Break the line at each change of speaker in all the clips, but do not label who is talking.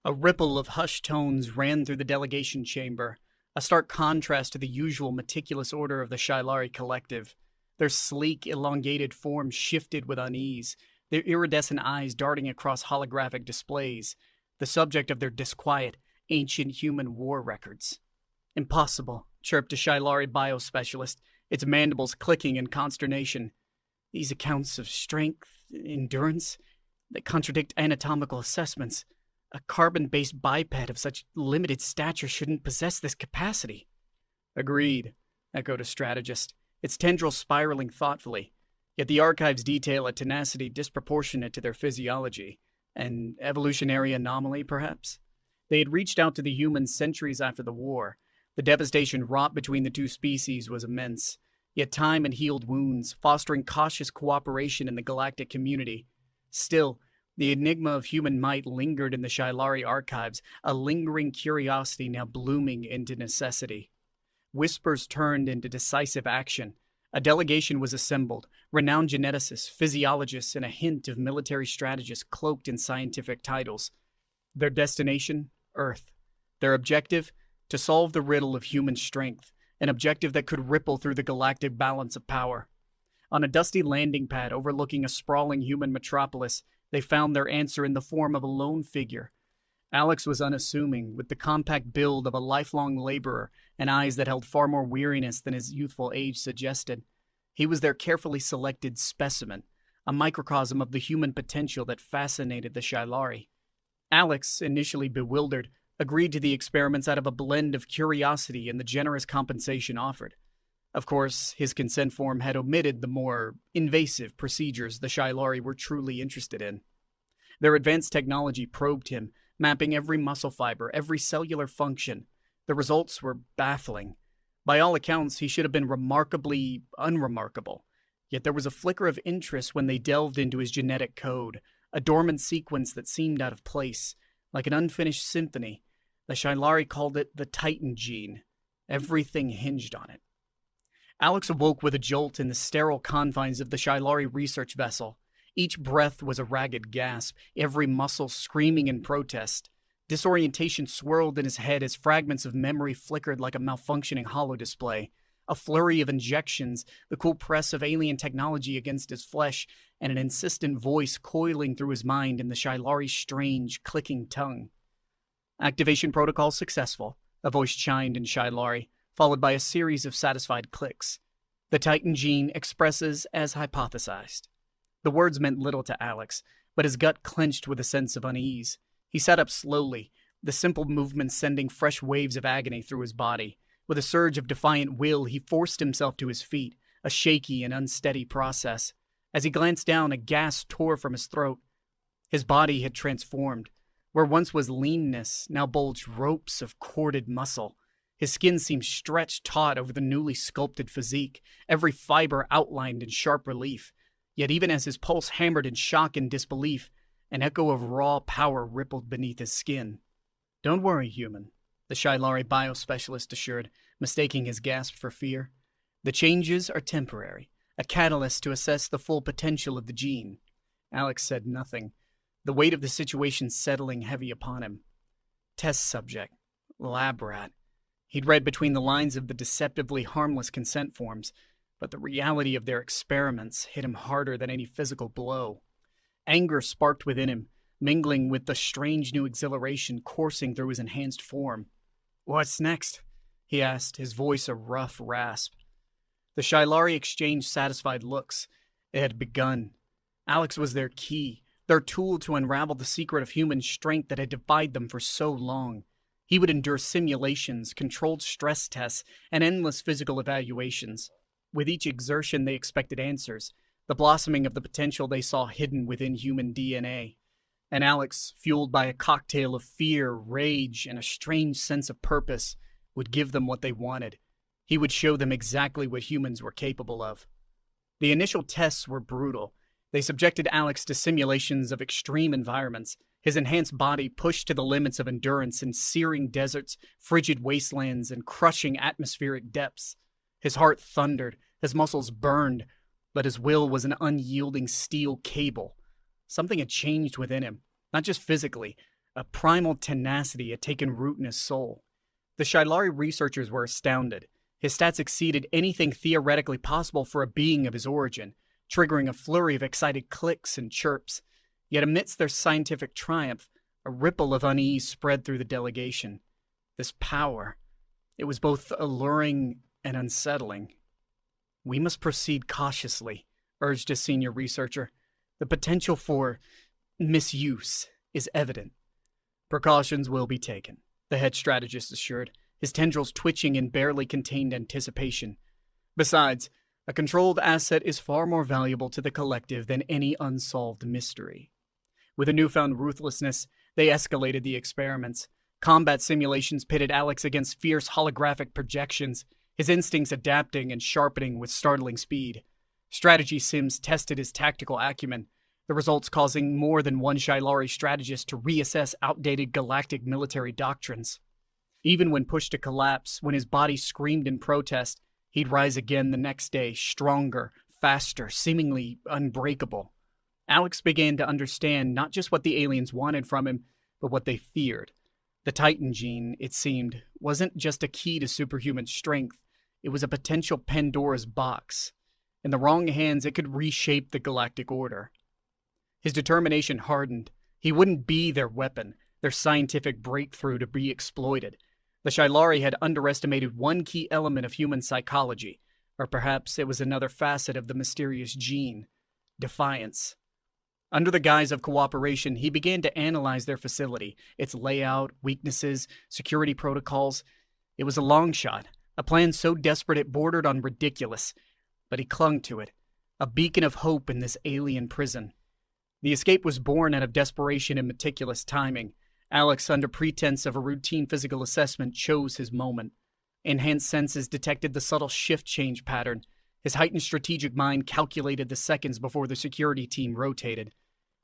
A ripple of hushed tones ran through the delegation chamber, a stark contrast to the usual meticulous order of the Shylari collective. Their sleek, elongated forms shifted with unease, their iridescent eyes darting across holographic displays, the subject of their disquiet, ancient human war records. Impossible, chirped a Shylari biospecialist, its mandibles clicking in consternation. These accounts of strength, endurance, they contradict anatomical assessments. A carbon-based biped of such limited stature shouldn't possess this capacity. Agreed, echoed a strategist, its tendrils spiraling thoughtfully. Yet the archives detail a tenacity disproportionate to their physiology. An evolutionary anomaly, perhaps? They had reached out to the humans centuries after the war. The devastation wrought between the two species was immense. Yet time had healed wounds, fostering cautious cooperation in the galactic community. Still, the enigma of human might lingered in the Shylari archives, a lingering curiosity now blooming into necessity. Whispers turned into decisive action. A delegation was assembled, renowned geneticists, physiologists, and a hint of military strategists cloaked in scientific titles. Their destination? Earth. Their objective? To solve the riddle of human strength, an objective that could ripple through the galactic balance of power. On a dusty landing pad overlooking a sprawling human metropolis, they found their answer in the form of a lone figure. Alex was unassuming, with the compact build of a lifelong laborer and eyes that held far more weariness than his youthful age suggested. He was their carefully selected specimen, a microcosm of the human potential that fascinated the Shylari. Alex, initially bewildered, agreed to the experiments out of a blend of curiosity and the generous compensation offered. Of course, his consent form had omitted the more invasive procedures the Shylari were truly interested in. Their advanced technology probed him, mapping every muscle fiber, every cellular function. The results were baffling. By all accounts, he should have been remarkably unremarkable. Yet there was a flicker of interest when they delved into his genetic code, a dormant sequence that seemed out of place, like an unfinished symphony. The Shylari called it the Titan gene. Everything hinged on it. Alex awoke with a jolt in the sterile confines of the Shylari research vessel. Each breath was a ragged gasp, every muscle screaming in protest. Disorientation swirled in his head as fragments of memory flickered like a malfunctioning holodisplay. A flurry of injections, the cool press of alien technology against his flesh, and an insistent voice coiling through his mind in the Shylari's strange, clicking tongue. Activation protocol successful, a voice chimed in Shylari, followed by a series of satisfied clicks. The Titan gene expresses as hypothesized. The words meant little to Alex, but his gut clenched with a sense of unease. He sat up slowly, the simple movement sending fresh waves of agony through his body. With a surge of defiant will, he forced himself to his feet, a shaky and unsteady process. As he glanced down, a gasp tore from his throat. His body had transformed. Where once was leanness, now bulged ropes of corded muscle. His skin seemed stretched taut over the newly sculpted physique, every fiber outlined in sharp relief. Yet even as his pulse hammered in shock and disbelief, an echo of raw power rippled beneath his skin. "Don't worry, human," the Shylari biospecialist assured, mistaking his gasp for fear. "The changes are temporary, a catalyst to assess the full potential of the gene." Alex said nothing, the weight of the situation settling heavy upon him. Test subject. Lab rat. He'd read between the lines of the deceptively harmless consent forms, but the reality of their experiments hit him harder than any physical blow. Anger sparked within him, mingling with the strange new exhilaration coursing through his enhanced form. "What's next?" he asked, his voice a rough rasp. The Shylari exchanged satisfied looks. It had begun. Alex was their key, their tool to unravel the secret of human strength that had defied them for so long. He would endure simulations, controlled stress tests, and endless physical evaluations. With each exertion, they expected answers, the blossoming of the potential they saw hidden within human DNA. And Alex, fueled by a cocktail of fear, rage, and a strange sense of purpose, would give them what they wanted. He would show them exactly what humans were capable of. The initial tests were brutal. They subjected Alex to simulations of extreme environments, his enhanced body pushed to the limits of endurance in searing deserts, frigid wastelands, and crushing atmospheric depths. His heart thundered, his muscles burned, but his will was an unyielding steel cable. Something had changed within him, not just physically. A primal tenacity had taken root in his soul. The Shylari researchers were astounded. His stats exceeded anything theoretically possible for a being of his origin, triggering a flurry of excited clicks and chirps. Yet amidst their scientific triumph, a ripple of unease spread through the delegation. This power, it was both alluring and unsettling. "We must proceed cautiously," urged a senior researcher. "The potential for misuse is evident." "Precautions will be taken," the head strategist assured, his tendrils twitching in barely contained anticipation. "Besides, a controlled asset is far more valuable to the collective than any unsolved mystery." With a newfound ruthlessness, they escalated the experiments. Combat simulations pitted Alex against fierce holographic projections, his instincts adapting and sharpening with startling speed. Strategy sims tested his tactical acumen, the results causing more than one Shylari strategist to reassess outdated galactic military doctrines. Even when pushed to collapse, when his body screamed in protest, he'd rise again the next day, stronger, faster, seemingly unbreakable. Alex began to understand not just what the aliens wanted from him, but what they feared. The Titan gene, it seemed, wasn't just a key to superhuman strength, it was a potential Pandora's box. In the wrong hands, it could reshape the galactic order. His determination hardened. He wouldn't be their weapon, their scientific breakthrough to be exploited. The Shylari had underestimated one key element of human psychology, or perhaps it was another facet of the mysterious gene: defiance. Under the guise of cooperation, he began to analyze their facility, its layout, weaknesses, security protocols. It was a long shot, a plan so desperate it bordered on ridiculous, but he clung to it, a beacon of hope in this alien prison. The escape was born out of desperation and meticulous timing. Alex, under pretense of a routine physical assessment, chose his moment. Enhanced senses detected the subtle shift change pattern. His heightened strategic mind calculated the seconds before the security team rotated.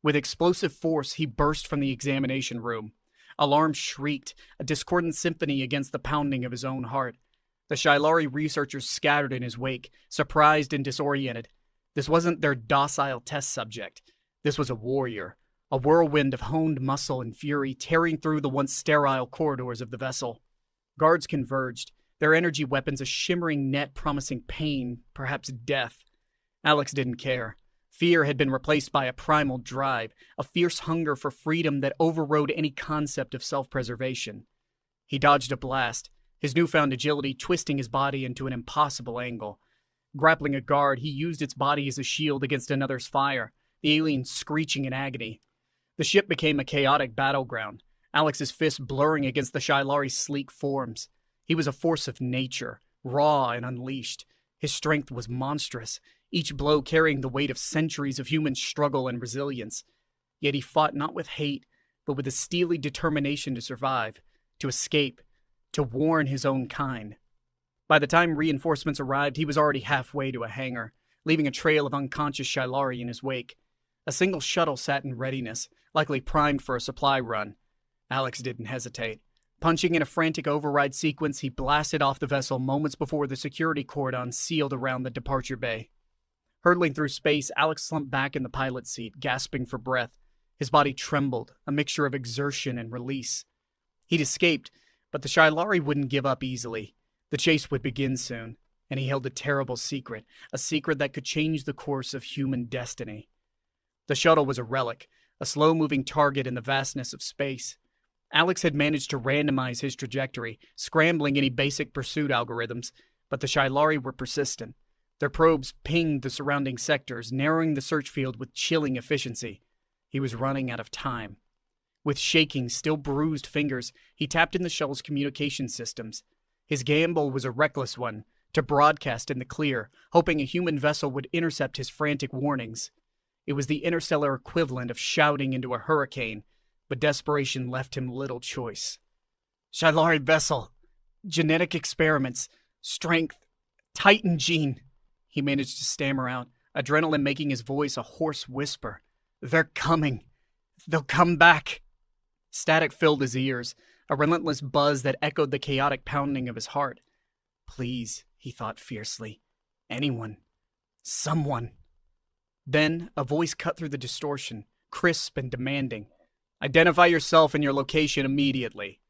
With explosive force, he burst from the examination room. Alarm shrieked, a discordant symphony against the pounding of his own heart. The Shylari researchers scattered in his wake, surprised and disoriented. This wasn't their docile test subject. This was a warrior, a whirlwind of honed muscle and fury tearing through the once sterile corridors of the vessel. Guards converged, their energy weapons a shimmering net promising pain, perhaps death. Alex didn't care. Fear had been replaced by a primal drive, a fierce hunger for freedom that overrode any concept of self-preservation. He dodged a blast, his newfound agility twisting his body into an impossible angle. Grappling a guard, he used its body as a shield against another's fire, the alien screeching in agony. The ship became a chaotic battleground, Alex's fists blurring against the Shylari's sleek forms. He was a force of nature, raw and unleashed. His strength was monstrous, each blow carrying the weight of centuries of human struggle and resilience. Yet he fought not with hate, but with a steely determination to survive, to escape, to warn his own kind. By the time reinforcements arrived, he was already halfway to a hangar, leaving a trail of unconscious Shylari in his wake. A single shuttle sat in readiness, likely primed for a supply run. Alex didn't hesitate. Punching in a frantic override sequence, he blasted off the vessel moments before the security cordon sealed around the departure bay. Hurtling through space, Alex slumped back in the pilot's seat, gasping for breath. His body trembled, a mixture of exertion and release. He'd escaped, but the Shylari wouldn't give up easily. The chase would begin soon, and he held a terrible secret, a secret that could change the course of human destiny. The shuttle was a relic, a slow-moving target in the vastness of space. Alex had managed to randomize his trajectory, scrambling any basic pursuit algorithms, but the Shylari were persistent. Their probes pinged the surrounding sectors, narrowing the search field with chilling efficiency. He was running out of time. With shaking, still bruised fingers, he tapped in the shuttle's communication systems. His gamble was a reckless one, to broadcast in the clear, hoping a human vessel would intercept his frantic warnings. It was the interstellar equivalent of shouting into a hurricane, but desperation left him little choice. "Shylari vessel, genetic experiments, strength, Titan gene," he managed to stammer out, adrenaline making his voice a hoarse whisper. "They're coming. They'll come back." Static filled his ears, a relentless buzz that echoed the chaotic pounding of his heart. Please, he thought fiercely. Anyone. Someone. Then a voice cut through the distortion, crisp and demanding. Identify yourself and your location immediately.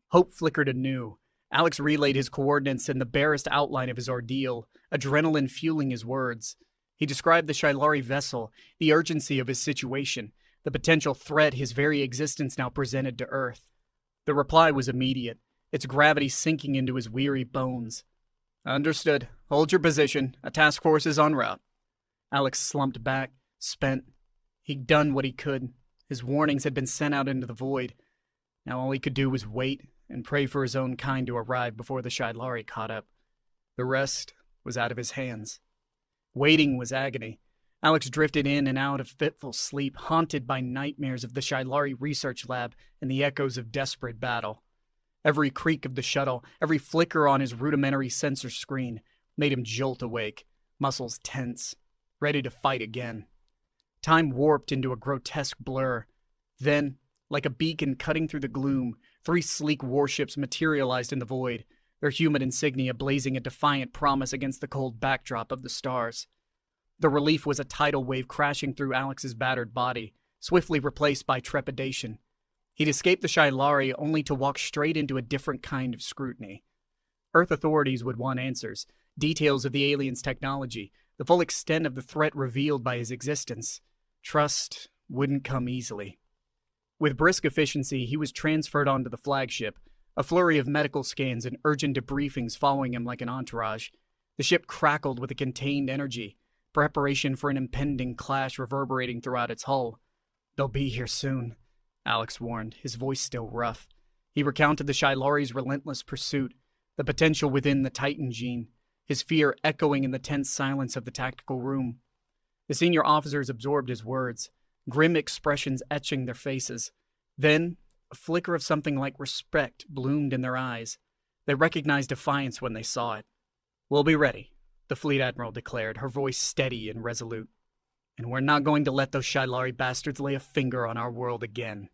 Hope flickered anew. Alex relayed his coordinates and the barest outline of his ordeal, adrenaline fueling his words. He described the Shylari vessel, the urgency of his situation, the potential threat his very existence now presented to Earth. The reply was immediate, its gravity sinking into his weary bones. Understood. Hold your position. A task force is en route. Alex slumped back, spent. He'd done what he could. His warnings had been sent out into the void. Now all he could do was wait and pray for his own kind to arrive before the Shylari caught up. The rest was out of his hands. Waiting was agony. Alex drifted in and out of fitful sleep, haunted by nightmares of the Shylari research lab and the echoes of desperate battle. Every creak of the shuttle, every flicker on his rudimentary sensor screen made him jolt awake, muscles tense, ready to fight again. Time warped into a grotesque blur. Then, like a beacon cutting through the gloom, 3 sleek warships materialized in the void, their human insignia blazing a defiant promise against the cold backdrop of the stars. The relief was a tidal wave crashing through Alex's battered body, swiftly replaced by trepidation. He'd escaped the Shylari only to walk straight into a different kind of scrutiny. Earth authorities would want answers, details of the aliens' technology, the full extent of the threat revealed by his existence. Trust wouldn't come easily. With brisk efficiency, he was transferred onto the flagship, a flurry of medical scans and urgent debriefings following him like an entourage. The ship crackled with a contained energy, preparation for an impending clash reverberating throughout its hull. They'll be here soon, Alex warned, his voice still rough. He recounted the Shylari's relentless pursuit, the potential within the Titan gene, his fear echoing in the tense silence of the tactical room. The senior officers absorbed his words, grim expressions etching their faces. Then, a flicker of something like respect bloomed in their eyes. They recognized defiance when they saw it. "We'll be ready," the fleet admiral declared, her voice steady and resolute. "And we're not going to let those Shylari bastards lay a finger on our world again."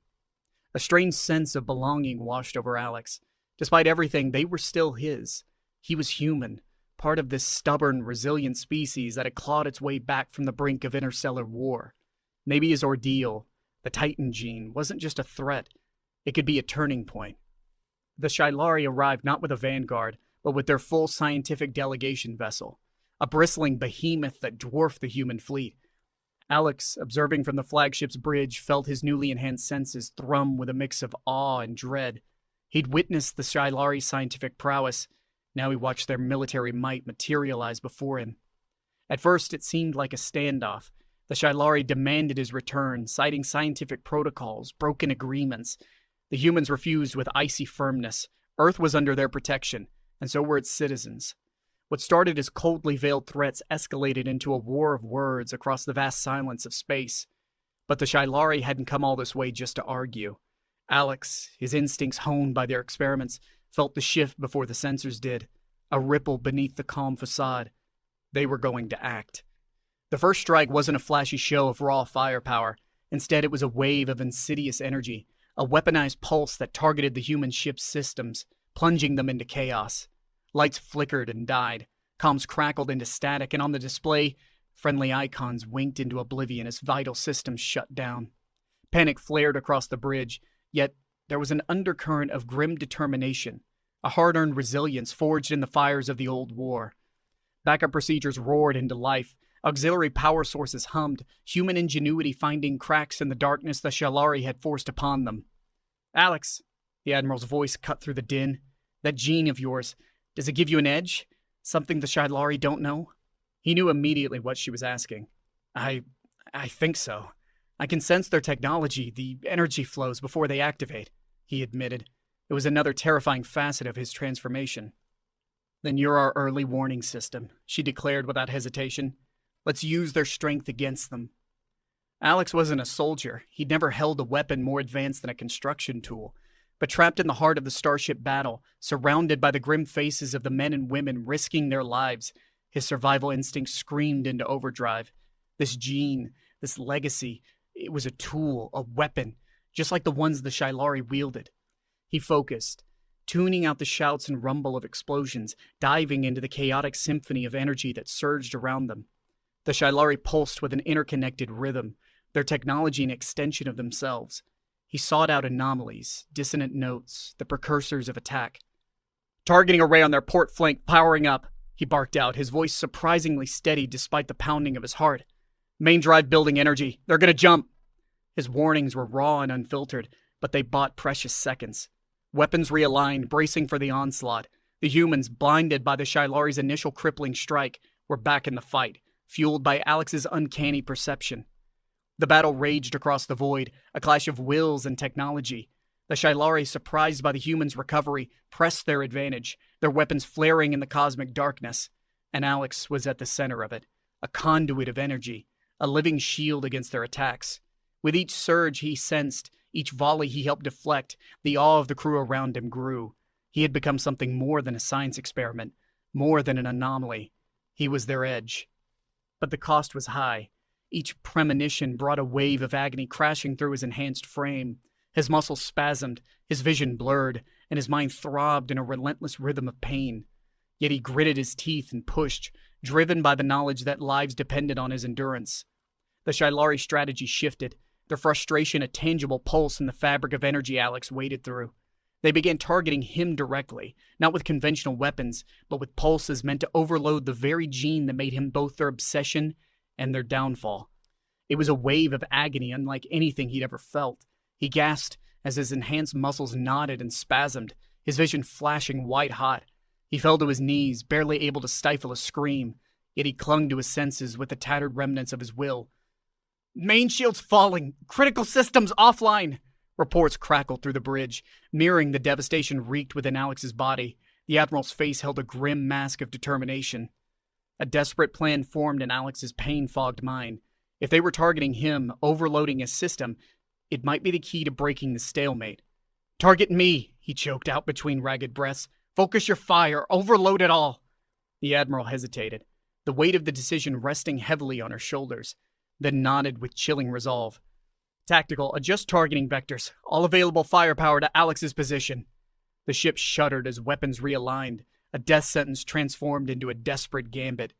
A strange sense of belonging washed over Alex. Despite everything, they were still his. He was human, part of this stubborn, resilient species that had clawed its way back from the brink of interstellar war. Maybe his ordeal, the Titan gene, wasn't just a threat. It could be a turning point. The Shylari arrived not with a vanguard, but with their full scientific delegation vessel, a bristling behemoth that dwarfed the human fleet. Alex, observing from the flagship's bridge, felt his newly enhanced senses thrum with a mix of awe and dread. He'd witnessed the Shylari's scientific prowess. Now he watched their military might materialize before him. At first, it seemed like a standoff. The Shylari demanded his return, citing scientific protocols, broken agreements. The humans refused with icy firmness. Earth was under their protection, and so were its citizens. What started as coldly veiled threats escalated into a war of words across the vast silence of space. But the Shylari hadn't come all this way just to argue. Alex, his instincts honed by their experiments, felt the shift before the sensors did, a ripple beneath the calm facade. They were going to act. The first strike wasn't a flashy show of raw firepower. Instead, it was a wave of insidious energy, a weaponized pulse that targeted the human ship's systems, plunging them into chaos. Lights flickered and died, comms crackled into static, and on the display, friendly icons winked into oblivion as vital systems shut down. Panic flared across the bridge, yet there was an undercurrent of grim determination, a hard-earned resilience forged in the fires of the old war. Backup procedures roared into life, auxiliary power sources hummed, human ingenuity finding cracks in the darkness the Shylari had forced upon them. "Alex," the Admiral's voice cut through the din, "that gene of yours, does it give you an edge? Something the Shylari don't know?" He knew immediately what she was asking. I think so. I can sense their technology, the energy flows before they activate," he admitted. It was another terrifying facet of his transformation. "Then you're our early warning system," she declared without hesitation. "Let's use their strength against them." Alex wasn't a soldier. He'd never held a weapon more advanced than a construction tool. But trapped in the heart of the starship battle, surrounded by the grim faces of the men and women risking their lives, his survival instinct screamed into overdrive. This gene, this legacy, it was a tool, a weapon, just like the ones the Shylari wielded. He focused, tuning out the shouts and rumble of explosions, diving into the chaotic symphony of energy that surged around them. The Shylari pulsed with an interconnected rhythm, their technology an extension of themselves. He sought out anomalies, dissonant notes, the precursors of attack. "Targeting array on their port flank powering up," he barked out, his voice surprisingly steady despite the pounding of his heart. "Main drive building energy. They're gonna jump." His warnings were raw and unfiltered, but they bought precious seconds. Weapons realigned, bracing for the onslaught. The humans, blinded by the Shylari's initial crippling strike, were back in the fight, fueled by Alex's uncanny perception. The battle raged across the void, a clash of wills and technology. The Shylari, surprised by the humans' recovery, pressed their advantage, their weapons flaring in the cosmic darkness. And Alex was at the center of it, a conduit of energy, a living shield against their attacks. With each surge he sensed, each volley he helped deflect, the awe of the crew around him grew. He had become something more than a science experiment, more than an anomaly. He was their edge. But the cost was high. Each premonition brought a wave of agony crashing through his enhanced frame. His muscles spasmed, his vision blurred, and his mind throbbed in a relentless rhythm of pain. Yet he gritted his teeth and pushed, driven by the knowledge that lives depended on his endurance. The Shylari strategy shifted, their frustration a tangible pulse in the fabric of energy Alex waded through. They began targeting him directly, not with conventional weapons, but with pulses meant to overload the very gene that made him both their obsession and their downfall. It was a wave of agony unlike anything he'd ever felt. He gasped as his enhanced muscles knotted and spasmed, his vision flashing white-hot. He fell to his knees, barely able to stifle a scream, yet he clung to his senses with the tattered remnants of his will. "Main shield's falling! Critical systems offline!" Reports crackled through the bridge, mirroring the devastation wreaked within Alex's body. The Admiral's face held a grim mask of determination. A desperate plan formed in Alex's pain-fogged mind. If they were targeting him, overloading his system, it might be the key to breaking the stalemate. "Target me," he choked out between ragged breaths. "Focus your fire. Overload it all." The Admiral hesitated, the weight of the decision resting heavily on her shoulders, then nodded with chilling resolve. "Tactical, adjust targeting vectors. All available firepower to Alex's position." The ship shuddered as weapons realigned, a death sentence transformed into a desperate gambit.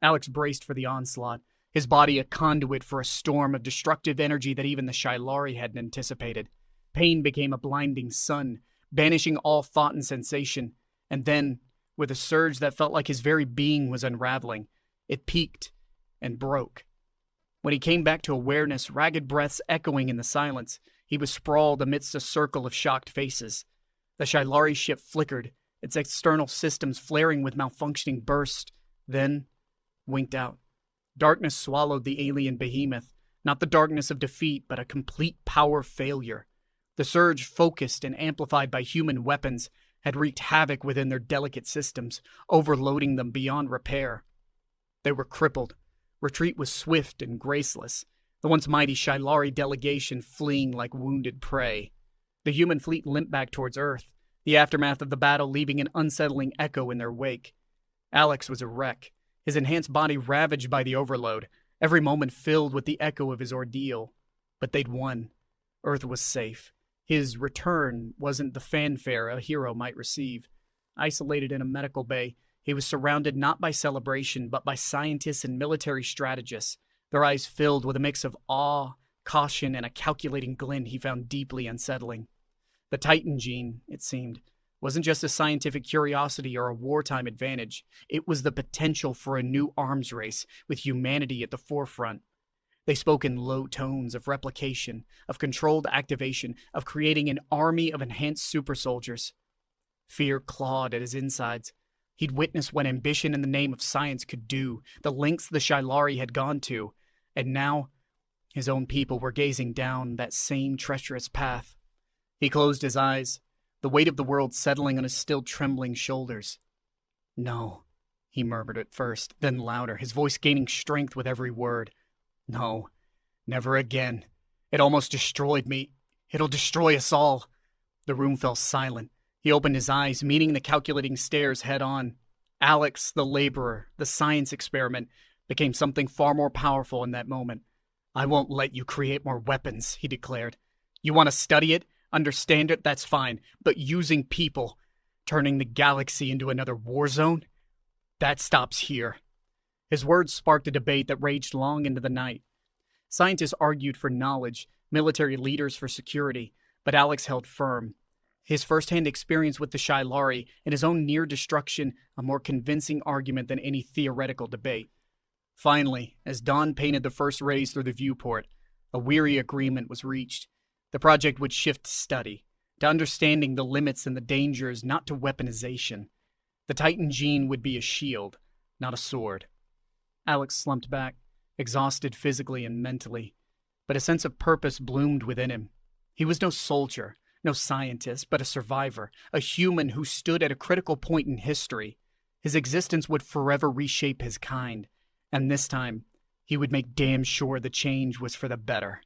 Alex braced for the onslaught, his body a conduit for a storm of destructive energy that even the Shylari hadn't anticipated. Pain became a blinding sun, banishing all thought and sensation, and then, with a surge that felt like his very being was unraveling, it peaked and broke. When he came back to awareness, ragged breaths echoing in the silence, he was sprawled amidst a circle of shocked faces. The Shylari ship flickered, its external systems flaring with malfunctioning bursts, then winked out. Darkness swallowed the alien behemoth, not the darkness of defeat, but a complete power failure. The surge, focused and amplified by human weapons, had wreaked havoc within their delicate systems, overloading them beyond repair. They were crippled. Retreat was swift and graceless, the once mighty Shylari delegation fleeing like wounded prey. The human fleet limped back towards Earth, the aftermath of the battle leaving an unsettling echo in their wake. Alex was a wreck, his enhanced body ravaged by the overload, every moment filled with the echo of his ordeal. But they'd won. Earth was safe. His return wasn't the fanfare a hero might receive. Isolated in a medical bay, he was surrounded not by celebration, but by scientists and military strategists, their eyes filled with a mix of awe, caution, and a calculating glint he found deeply unsettling. The Titan gene, it seemed, wasn't just a scientific curiosity or a wartime advantage. It was the potential for a new arms race, with humanity at the forefront. They spoke in low tones of replication, of controlled activation, of creating an army of enhanced super soldiers. Fear clawed at his insides. He'd witnessed what ambition in the name of science could do, the lengths the Shylari had gone to, and now his own people were gazing down that same treacherous path. He closed his eyes, the weight of the world settling on his still trembling shoulders. "No," he murmured at first, then louder, his voice gaining strength with every word. "No, never again. It almost destroyed me. It'll destroy us all." The room fell silent. He opened his eyes, meeting the calculating stares head-on. Alex, the laborer, the science experiment, became something far more powerful in that moment. "I won't let you create more weapons," he declared. "You want to study it, understand it, that's fine. But using people, turning the galaxy into another war zone? That stops here." His words sparked a debate that raged long into the night. Scientists argued for knowledge, military leaders for security, but Alex held firm. His first-hand experience with the Shylari and his own near destruction a more convincing argument than any theoretical debate. Finally, as dawn painted the first rays through the viewport, a weary agreement was reached. The project would shift to study, to understanding the limits and the dangers, not to weaponization. The Titan gene would be a shield, not a sword. Alex slumped back, exhausted physically and mentally, but a sense of purpose bloomed within him. He was no soldier, no scientist, but a survivor, a human who stood at a critical point in history. His existence would forever reshape his kind, and this time, he would make damn sure the change was for the better.